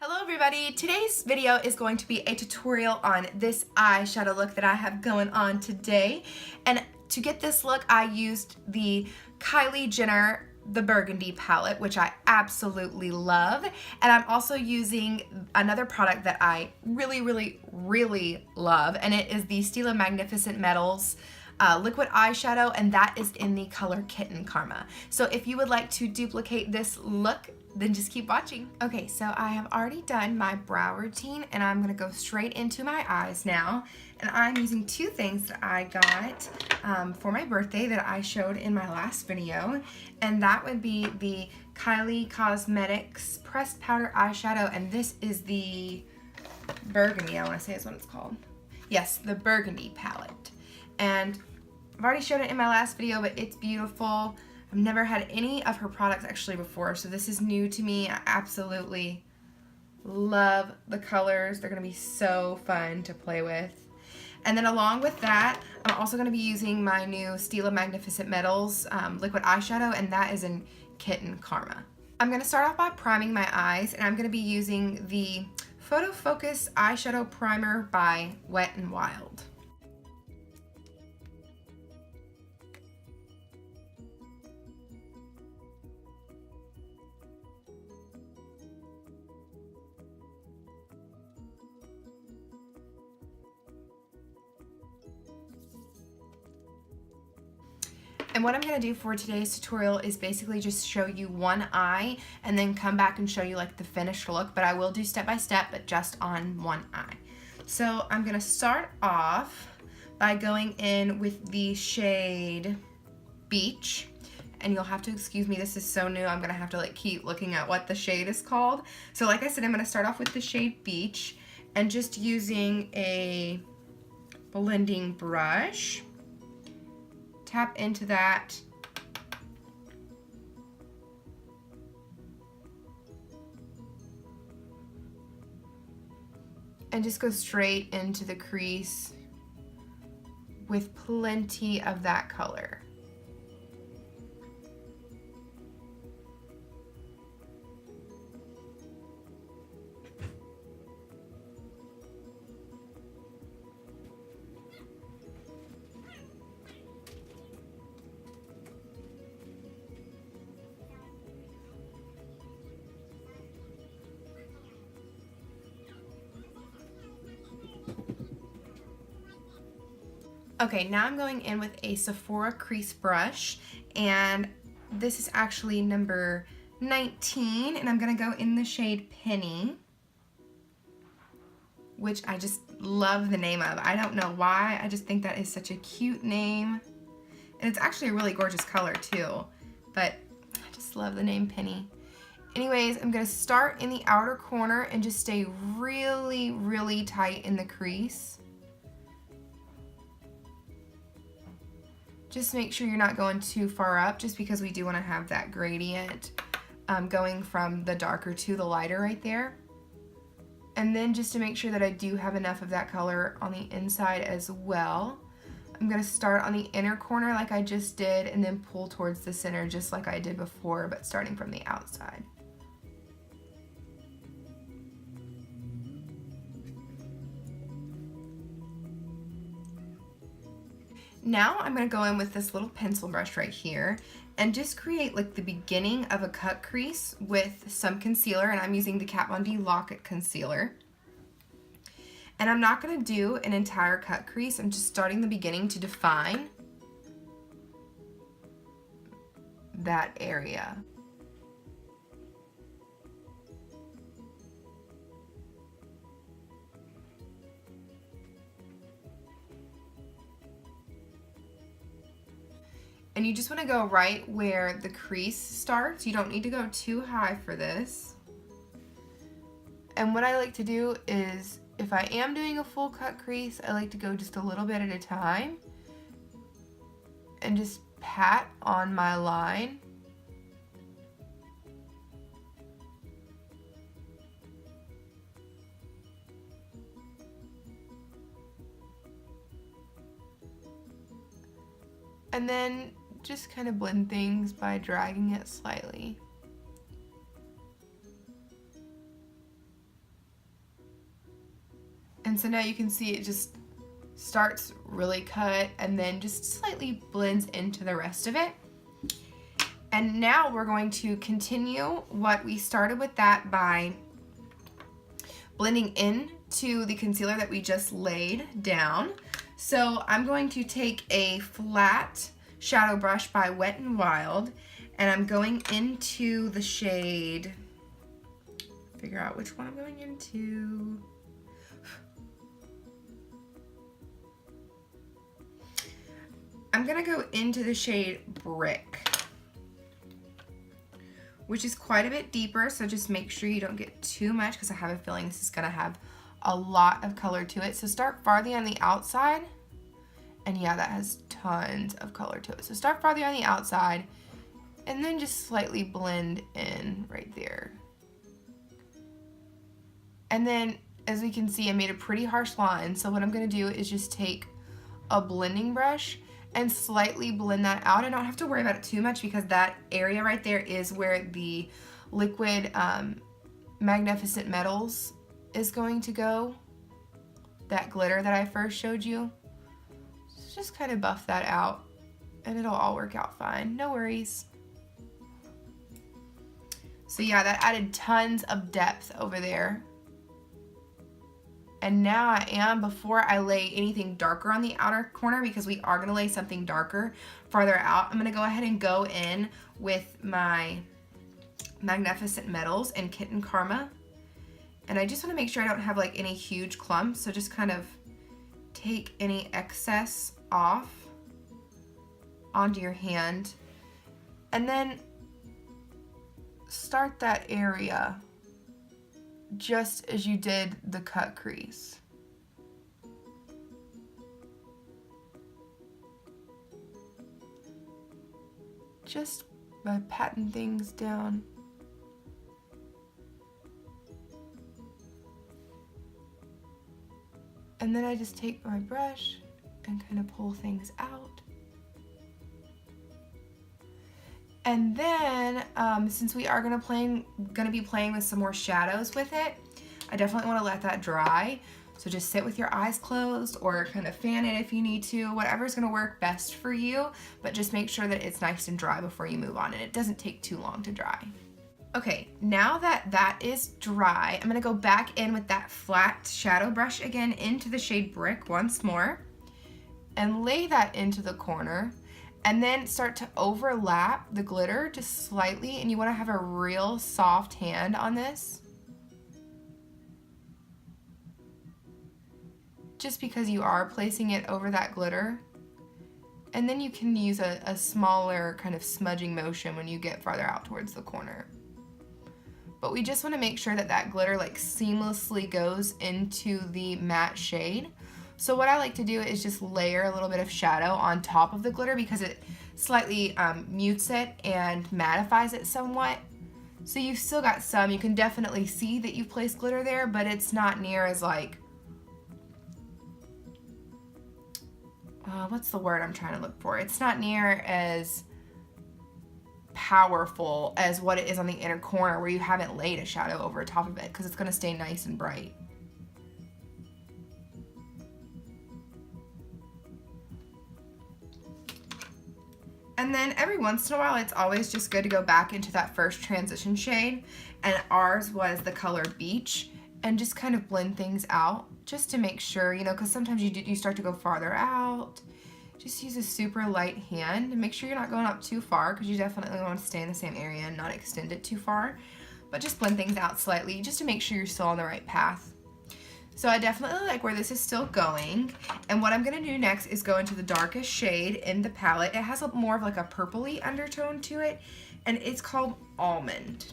Hello everybody, today's video is going to be a tutorial on this eyeshadow look that I have going on today. And to get this look, I used the Kylie Jenner Burgundy palette, which I absolutely love. And I'm also using another product that I really love, and it is the Stila Magnificent Metals liquid eyeshadow, and that is in the color Kitten Karma. So if you would like to duplicate this look, then just keep watching. Okay, so I have already done my brow routine and I'm gonna go straight into my eyes now. And I'm using two things that I got for my birthday that I showed in my last video. And that would be the Kylie Cosmetics Pressed Powder Eyeshadow, and this is the Burgundy, I wanna say is what it's called. Yes, the Burgundy palette. And I've already showed it in my last video, but it's beautiful. I've never had any of her products actually before, so this is new to me. I absolutely love the colors. They're gonna be so fun to play with. And then along with that, I'm also gonna be using my new Stila Magnificent Metals liquid eyeshadow, and that is in Kitten Karma. I'm gonna start off by priming my eyes, and I'm gonna be using the Photo Focus Eyeshadow Primer by Wet n Wild. And what I'm going to do for today's tutorial is basically just show you one eye and then come back and show you like the finished look, but I will do step by step, but just on one eye. So I'm going to start off by going in with the shade Beach, and you'll have to excuse me, this is so new, I'm going to have to like keep looking at what the shade is called. So like I said, I'm going to start off with the shade Beach and just using a blending brush. Tap into that and just go straight into the crease with plenty of that color. Okay, now I'm going in with a Sephora crease brush, and this is actually number 19, and I'm gonna go in the shade Penny, which I just love the name of. I don't know why, I just think that is such a cute name. And it's actually a really gorgeous color too, but I just love the name Penny. Anyways, I'm gonna start in the outer corner and just stay really tight in the crease. Just make sure you're not going too far up, just because we do want to have that gradient going from the darker to the lighter right there. And then just to make sure that I do have enough of that color on the inside as well, I'm going to start on the inner corner like I just did and then pull towards the center just like I did before, but starting from the outside. Now I'm going to go in with this little pencil brush right here and just create like the beginning of a cut crease with some concealer, and I'm using the Kat Von D Lock-It Concealer. And I'm not going to do an entire cut crease, I'm just starting the beginning to define that area. And you just want to go right where the crease starts. You don't need to go too high for this. And what I like to do is, if I am doing a full cut crease, I like to go just a little bit at a time and just pat on my line. And then just kind of blend things by dragging it slightly. And so now you can see it just starts really cut and then just slightly blends into the rest of it. And now we're going to continue what we started with that by blending into the concealer that we just laid down. So I'm going to take a flat shadow brush by Wet n Wild, and I'm going into the shade, figure out which one I'm going into. I'm gonna go into the shade Brick, which is quite a bit deeper, so just make sure you don't get too much because I have a feeling this is gonna have a lot of color to it. So start farther on the outside, and yeah, that has tons of color to it. So start farther on the outside, and then just slightly blend in right there. And then, as we can see, I made a pretty harsh line, so what I'm gonna do is just take a blending brush and slightly blend that out. I don't have to worry about it too much because that area right there is where the liquid Magnificent Metals is going to go, that glitter that I first showed you. So just kind of buff that out and it'll all work out fine, no worries. So yeah, that added tons of depth over there. And now I am, before I lay anything darker on the outer corner, because we are gonna lay something darker farther out, I'm gonna go ahead and go in with my Magnificent Metals and Kitten Karma. And I just wanna make sure I don't have like any huge clumps, so just kind of take any excess off onto your hand. And then start that area just as you did the cut crease. Just by patting things down. And then I just take my brush and kind of pull things out. And then, since we are gonna be playing with some more shadows with it, I definitely want to let that dry. So just sit with your eyes closed or kind of fan it if you need to, whatever's gonna work best for you, but just make sure that it's nice and dry before you move on, and it doesn't take too long to dry. Okay, now that that is dry, I'm gonna go back in with that flat shadow brush again into the shade Brick once more and lay that into the corner. And then start to overlap the glitter just slightly, and you want to have a real soft hand on this. Just because you are placing it over that glitter. And then you can use a smaller kind of smudging motion when you get farther out towards the corner. But we just want to make sure that that glitter like seamlessly goes into the matte shade. So what I like to do is just layer a little bit of shadow on top of the glitter because it slightly mutes it and mattifies it somewhat. So you've still got some, you can definitely see that you've placed glitter there, but it's not near as like, what's the word I'm trying to look for? It's not near as powerful as what it is on the inner corner where you haven't laid a shadow over top of it because it's gonna stay nice and bright. And then every once in a while, it's always just good to go back into that first transition shade. And ours was the color Beach, and just kind of blend things out just to make sure, you know, because sometimes you start to go farther out. Just use a super light hand and make sure you're not going up too far because you definitely want to stay in the same area and not extend it too far. But just blend things out slightly just to make sure you're still on the right path. So I definitely like where this is still going. And what I'm gonna do next is go into the darkest shade in the palette. It has more of like a purpley undertone to it, and it's called Almond.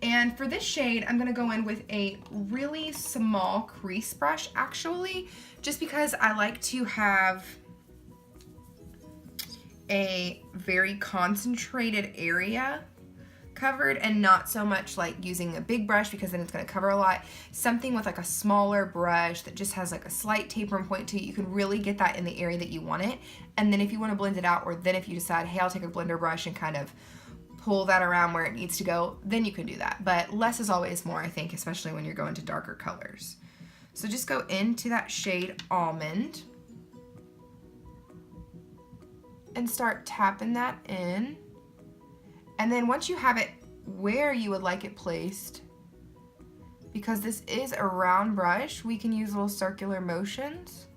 And for this shade, I'm gonna go in with a really small crease brush actually, just because I like to have a very concentrated area covered and not so much like using a big brush because then it's going to cover a lot. Something with like a smaller brush that just has like a slight tapering point to it, you can really get that in the area that you want it. And then if you want to blend it out, or then if you decide, hey, I'll take a blender brush and kind of pull that around where it needs to go, then you can do that. But less is always more, I think, especially when you're going to darker colors. So just go into that shade Almond and start tapping that in. And then once you have it where you would like it placed, because this is a round brush, we can use little circular motions.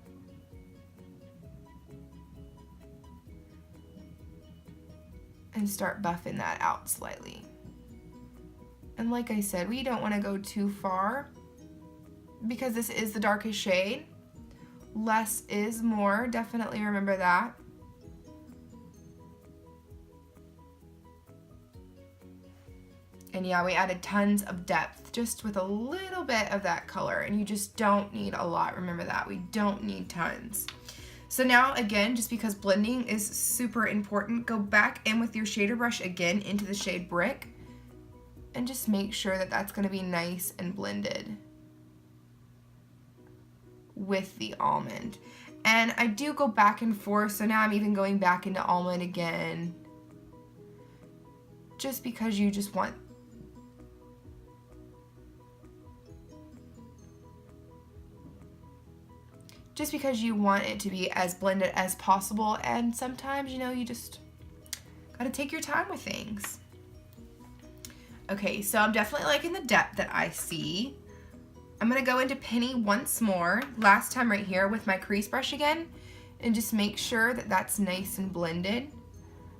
And start buffing that out slightly. And like I said, we don't want to go too far because this is the darkest shade. Less is more, definitely remember that. And yeah, we added tons of depth just with a little bit of that color, and you just don't need a lot, remember that. We don't need tons. So now again, just because blending is super important, go back in with your shader brush again into the shade Brick and just make sure that that's going to be nice and blended with the Almond. And I do go back and forth, so now I'm even going back into Almond again, just because you just want it to be as blended as possible. And sometimes, you know, you just gotta take your time with things. Okay, so I'm definitely liking the depth that I see. I'm gonna go into Penny once more, last time right here with my crease brush again, and just make sure that that's nice and blended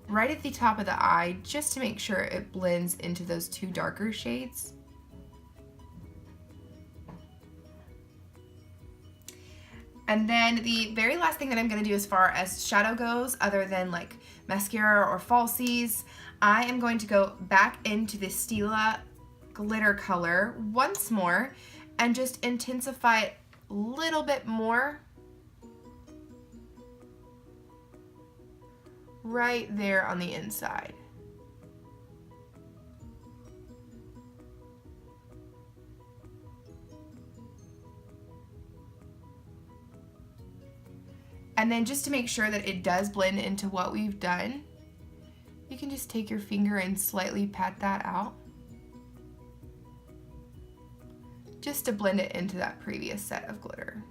right at the top of the eye, just to make sure it blends into those two darker shades. And then the very last thing that I'm going to do as far as shadow goes, other than like mascara or falsies, I am going to go back into the Stila glitter color once more and just intensify it a little bit more right there on the inside. And then just to make sure that it does blend into what we've done, you can just take your finger and slightly pat that out, just to blend it into that previous set of glitter.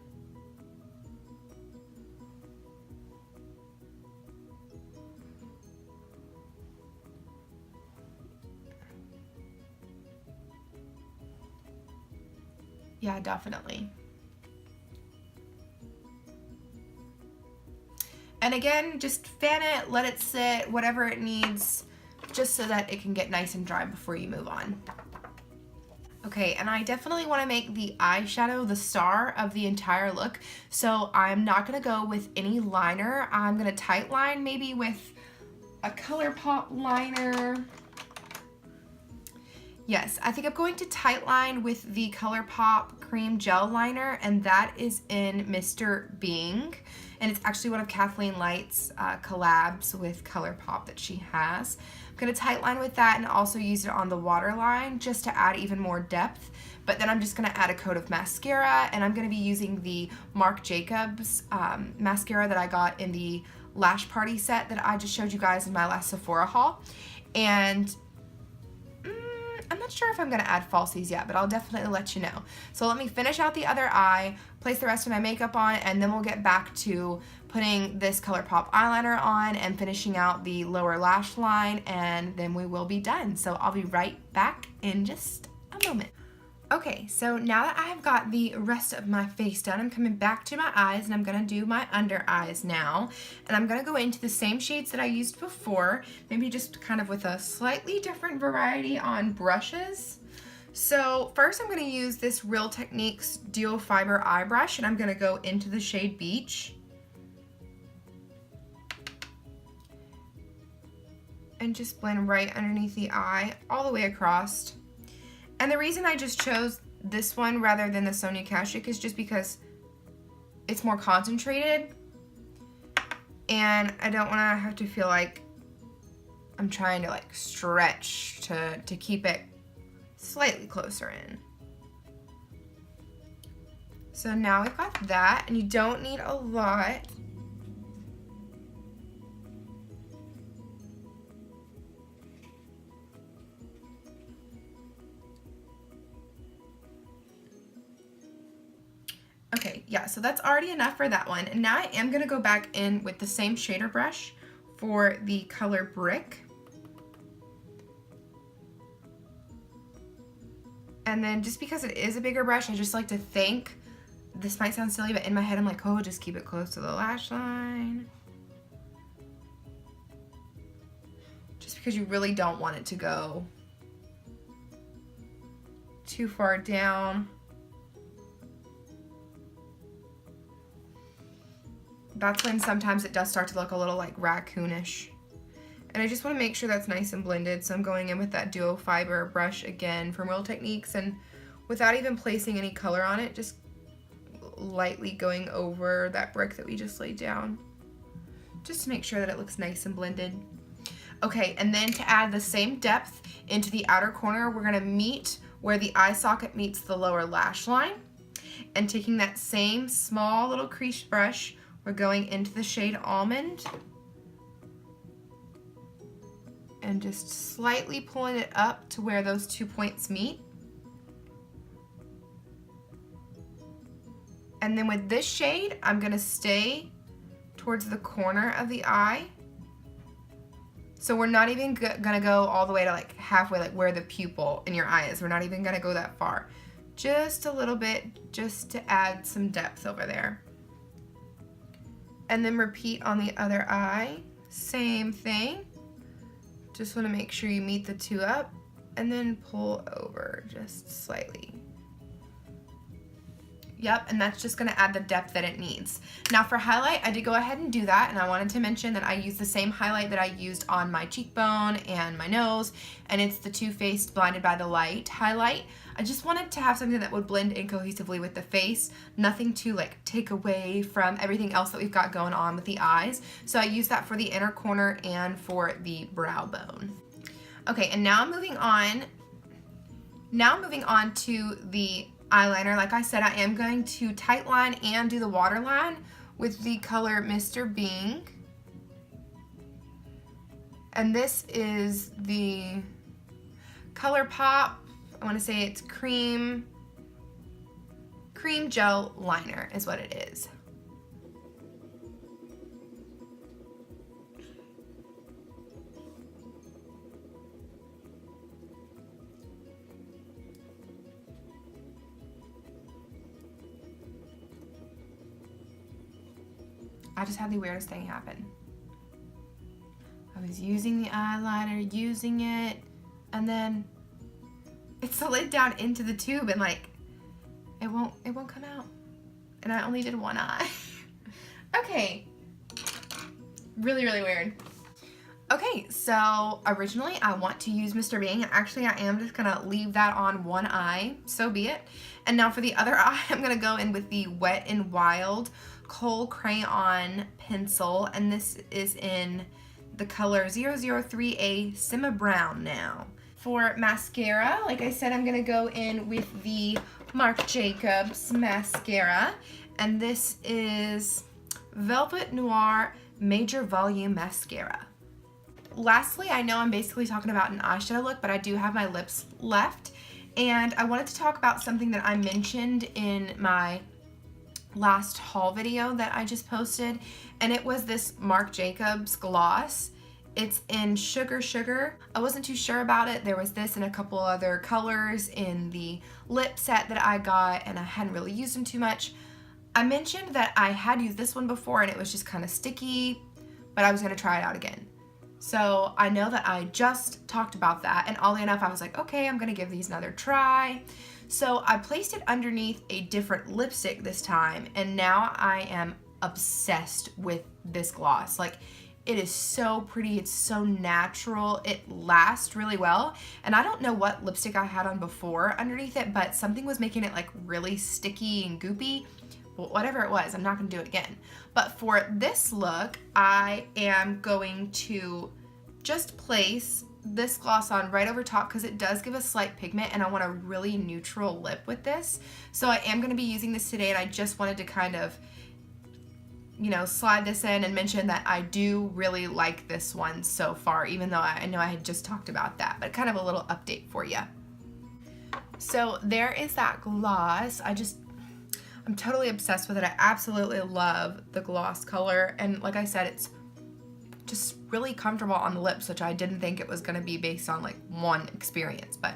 Yeah, definitely. And again, just fan it, let it sit, whatever it needs, just so that it can get nice and dry before you move on. Okay, and I definitely want to make the eyeshadow the star of the entire look, so I'm not going to go with any liner. I'm going to tight line maybe with a ColourPop liner. Yes, I think I'm going to tight line with the ColourPop Cream Gel Liner, and that is in Mr. Bing. And it's actually one of Kathleen Light's collabs with ColourPop that she has. I'm going to tight line with that and also use it on the waterline just to add even more depth. But then I'm just going to add a coat of mascara, and I'm going to be using the Marc Jacobs mascara that I got in the Lash Party set that I just showed you guys in my last Sephora haul. And I'm not sure if I'm going to add falsies yet, but I'll definitely let you know. So let me finish out the other eye, place the rest of my makeup on, and then we'll get back to putting this ColourPop eyeliner on and finishing out the lower lash line, and then we will be done. So I'll be right back in just a moment. Okay, so now that I have got the rest of my face done, I'm coming back to my eyes, and I'm going to do my under eyes now. And I'm going to go into the same shades that I used before, maybe just kind of with a slightly different variety on brushes. So first I'm going to use this Real Techniques Duo Fiber Eye Brush, and I'm going to go into the shade Beach. And just blend right underneath the eye, all the way across. And the reason I just chose this one rather than the Sonia Kashuk is just because it's more concentrated, and I don't want to have to feel like I'm trying to like stretch to keep it slightly closer in. So now we've got that, and you don't need a lot. yeah, so that's already enough for that one. And now I am going to go back in with the same shader brush for the color Brick. And then just because it is a bigger brush, I just like to think, this might sound silly, but in my head I'm like, oh, just keep it close to the lash line. Just because you really don't want it to go too far down. That's when sometimes it does start to look a little like raccoonish. And I just want to make sure that's nice and blended, so I'm going in with that duo fiber brush again from Real Techniques, and without even placing any color on it, just lightly going over that brick that we just laid down, just to make sure that it looks nice and blended. Okay, and then to add the same depth into the outer corner, we're gonna meet where the eye socket meets the lower lash line, and taking that same small little crease brush, we're going into the shade Almond, and just slightly pulling it up to where those 2 points meet. And then with this shade, I'm gonna stay towards the corner of the eye. So we're not even gonna go all the way to like halfway, like where the pupil in your eye is. We're not even gonna go that far. Just a little bit, just to add some depth over there. And then repeat on the other eye, same thing. Just want to make sure you meet the two up, and then pull over just slightly. Yep, and that's just going to add the depth that it needs. Now for highlight, I did go ahead and do that, and I wanted to mention that I used the same highlight that I used on my cheekbone and my nose, and it's the Too Faced Blinded by the Light highlight. I just wanted to have something that would blend in cohesively with the face, nothing to like take away from everything else that we've got going on with the eyes. So I used that for the inner corner and for the brow bone. Okay, and now moving on to the eyeliner. Like I said, I am going to tight line and do the waterline with the color Mr. Bing. And this is the ColourPop, I want to say it's cream gel liner is what it is. I just had the weirdest thing happen. I was using the eyeliner, using it, and then it slid down into the tube and like it won't come out. And I only did one eye. Okay. Really, really weird. Okay, so originally I want to use Mr. Bing, and actually I am just gonna leave that on one eye, so be it. And now for the other eye, I'm gonna go in with the Wet n Wild Kohl Crayon Pencil, and this is in the color 003A Simma Brown now. For mascara, like I said, I'm gonna go in with the Marc Jacobs mascara, and this is Velvet Noir Major Volume Mascara. Lastly, I know I'm basically talking about an eyeshadow look, but I do have my lips left, and I wanted to talk about something that I mentioned in my last haul video that I just posted, and it was this Marc Jacobs gloss. It's in Sugar Sugar. I wasn't too sure about it. There was this and a couple other colors in the lip set that I got, and I hadn't really used them too much. I mentioned that I had used this one before and it was just kind of sticky, but I was going to try it out again. So I know that I just talked about that, and oddly enough I was like, okay, I'm going to give these another try. So I placed it underneath a different lipstick this time, and now I am obsessed with this gloss. Like, it is so pretty, it's so natural, it lasts really well, and I don't know what lipstick I had on before underneath it, but something was making it like really sticky and goopy. Well, whatever it was, I'm not gonna do it again. But for this look, I am going to just place this gloss on right over top because it does give a slight pigment, and I want a really neutral lip with this. So I am gonna be using this today, and I just wanted to kind of, you know, slide this in and mention that I do really like this one so far, even though I know I had just talked about that, but kind of a little update for you. So there is that gloss. I I'm totally obsessed with it. I absolutely love the gloss color, and like I said, it's just really comfortable on the lips, which I didn't think it was going to be based on like one experience, but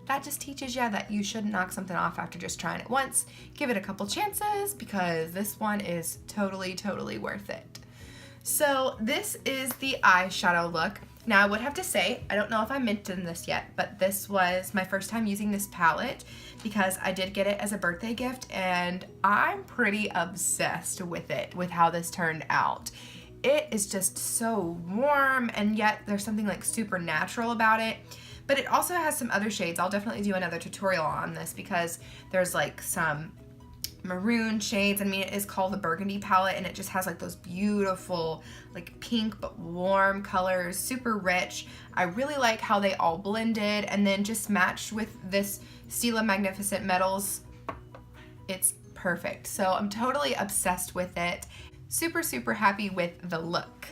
that just teaches you that you shouldn't knock something off after just trying it once. Give it a couple chances, because this one is totally worth it. So this is the eyeshadow look. Now I would have to say, I don't know if I mentioned this yet, but this was my first time using this palette because I did get it as a birthday gift, and I'm pretty obsessed with it, with how this turned out. It is just so warm, and yet there's something like super natural about it. But it also has some other shades. I'll definitely do another tutorial on this because there's like some maroon shades. I mean, it is called the Burgundy palette, and it just has like those beautiful like pink but warm colors, super rich. I really like how they all blended and then just matched with this Stila Magnificent Metals. It's perfect. So I'm totally obsessed with it. Super happy with the look.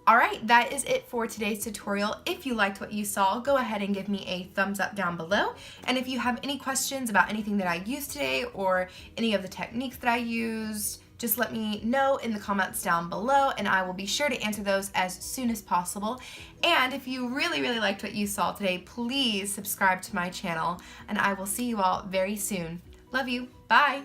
Alright, that is it for today's tutorial. If you liked what you saw, go ahead and give me a thumbs up down below. And if you have any questions about anything that I used today or any of the techniques that I used, just let me know in the comments down below, and I will be sure to answer those as soon as possible. And if you really liked what you saw today, please subscribe to my channel, and I will see you all very soon. Love you. Bye.